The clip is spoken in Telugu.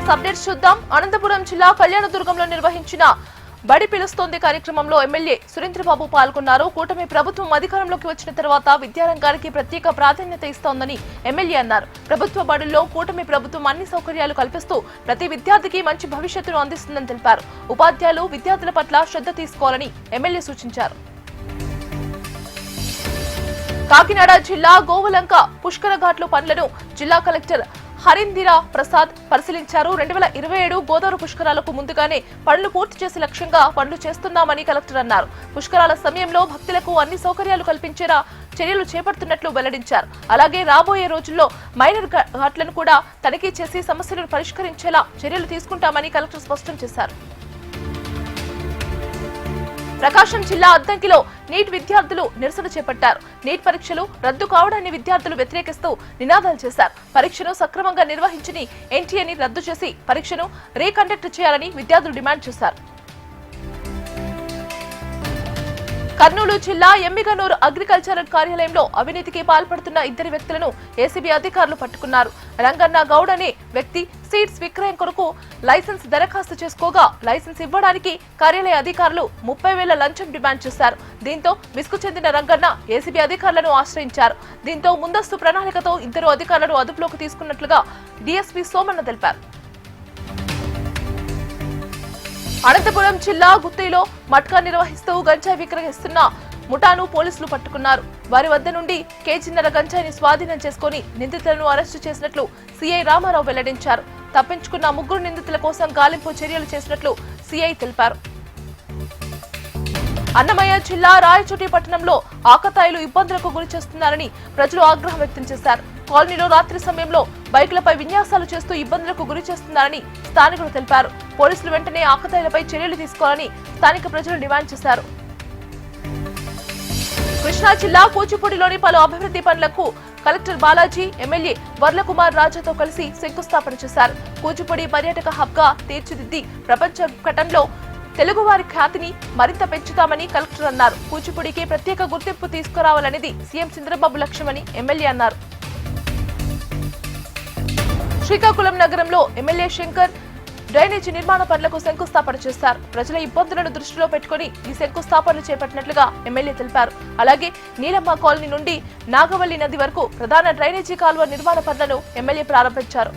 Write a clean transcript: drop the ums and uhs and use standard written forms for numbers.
లేటెస్ట్ అప్డేట్స్ చూద్దాం. అనంతపురం జిల్లా కళ్యాణదుర్గంలో నిర్వహించిన బడి పిలుస్తోంది కార్యక్రమంలో ఎమ్మెల్యే సురేంద్రబాబు పాల్గొన్నారు. కూటమి ప్రభుత్వం అధికారంలోకి వచ్చిన తర్వాత విద్యారంగానికి ప్రత్యేక ప్రాధాన్యత ఇస్తోందని ఎమ్మెల్యే అన్నారు. ప్రభుత్వ బడుల్లో కూటమి ప్రభుత్వం అన్ని సౌకర్యాలు కల్పిస్తూ ప్రతి విద్యార్థికి మంచి భవిష్యత్తును అందిస్తుందని తెలిపారు. ఉపాధ్యాయులు విద్యార్థుల పట్ల శ్రద్ధ తీసుకోవాలని ఎమ్మెల్యే సూచించారు. కాకినాడ జిల్లా గోవులంక పుష్కర ఘాట్ల పనులను జిల్లా కలెక్టర్ హరిందిరా ప్రసాద్ పరిశీలించారు. 2027 గోదావరి పుష్కరాలకు ముందుగానే పనులు పూర్తి చేసే లక్ష్యంగా పనులు చేస్తున్నామని కలెక్టర్ అన్నారు. పుష్కరాల సమయంలో భక్తులకు అన్ని సౌకర్యాలు కల్పించేలా చర్యలు చేపడుతున్నట్లు వెల్లడించారు. అలాగే రాబోయే రోజుల్లో మైనర్ ఘాట్లను కూడా తనిఖీ చేసి సమస్యలను పరిష్కరించేలా చర్యలు తీసుకుంటామని కలెక్టర్ స్పష్టం చేశారు. ప్రకాశం జిల్లా అద్దంకిలో నీట్ విద్యార్థులు నిరసన చేపట్టారు. నీట్ పరీక్షలు రద్దు కావడాన్ని విద్యార్థులు వ్యతిరేకిస్తూ నినాదాలు చేశారు. పరీక్షను సక్రమంగా నిర్వహించని ఎన్టీఏని రద్దు చేసి పరీక్షను రీకండక్ట్ చేయాలని విద్యార్థులు డిమాండ్ చేశారు. కర్నూలు జిల్లా ఎమ్మిగనూరు అగ్రికల్చరల్ కార్యాలయంలో అవినీతికి పాల్పడుతున్న ఇద్దరు వ్యక్తులను ఏసీబీ అధికారులు పట్టుకున్నారు. రంగన్న గౌడ్ అనే వ్యక్తి సీడ్స్ విక్రయం కొరకు లైసెన్స్ దరఖాస్తు చేసుకోగా లైసెన్స్ ఇవ్వడానికి కార్యాలయ అధికారులు 30,000 లంచం డిమాండ్ చేశారు. దీంతో విసుగు చెందిన రంగన్న ఏసీబీ అధికారులను ఆశ్రయించారు. దీంతో ముందస్తు ప్రణాళికతో ఇద్దరు అధికారులను అదుపులోకి తీసుకున్నట్లుగా డీఎస్పీ సోమన్న తెలిపారు. అనంతపురం జిల్లా గుత్తిలో మట్కా నిర్వహిస్తూ గంజాయి విక్రయిస్తున్న ముఠాను పోలీసులు పట్టుకున్నారు. వారి వద్ద నుండి కేజీన్నర గంజాయిని స్వాధీనం చేసుకుని నిందితులను అరెస్టు చేసినట్లు సీఐ రామారావు వెల్లడించారు. తప్పించుకున్న 3 నిందితుల కోసం గాలింపు చర్యలు చేసినట్లు సీఐ తెలిపారు. అన్నమయ్య జిల్లా రాయచోటి పట్టణంలో ఆకతాయిలు ఇబ్బందులకు గురి చేస్తున్నారని ప్రజలు ఆగ్రహం వ్యక్తం చేశారు. కాలనీలో రాత్రి సమయంలో బైకులపై విన్యాసాలు చేస్తూ ఇబ్బందులకు గురి చేస్తున్నారని స్థానికులు తెలిపారు. పోలీసులు వెంటనే ఆకతాయిలపై చర్యలు తీసుకోవాలని స్థానిక ప్రజలు డిమాండ్ చేశారు. కృష్ణా జిల్లా కూచిపూడిలోని పలు అభివృద్ధి పనులకు కలెక్టర్ బాలాజీ ఎమ్మెల్యే వర్లకుమార్ రాజాతో కలిసి శంకుస్థాపన చేశారు. కూచిపూడి పర్యాటక హబ్ గా తీర్చిదిద్ది ప్రపంచ పటంలో తెలుగువారి ఖ్యాతిని మరింత పెంచుతామని కలెక్టర్ అన్నారు. కూచిపూడికి ప్రత్యేక గుర్తింపు తీసుకురావాలనేది సీఎం చంద్రబాబు లక్ష్యమని ఎమ్మెల్యే అన్నారు. శ్రీకాకుళం నగరంలో ఎమ్మెల్యే శంకర్ డ్రైనేజీ నిర్మాణ పనులకు శంకుస్థాపన చేశారు. ప్రజల ఇబ్బందులను దృష్టిలో పెట్టుకుని ఈ శంకుస్థాపనలు చేపట్టినట్లుగా ఎమ్మెల్యే తెలిపారు. అలాగే నీలమ్మ కాలనీ నుండి నాగవల్లి నది వరకు ప్రధాన డ్రైనేజీ కాలువ నిర్మాణ పనులను ఎమ్మెల్యే ప్రారంభించారు.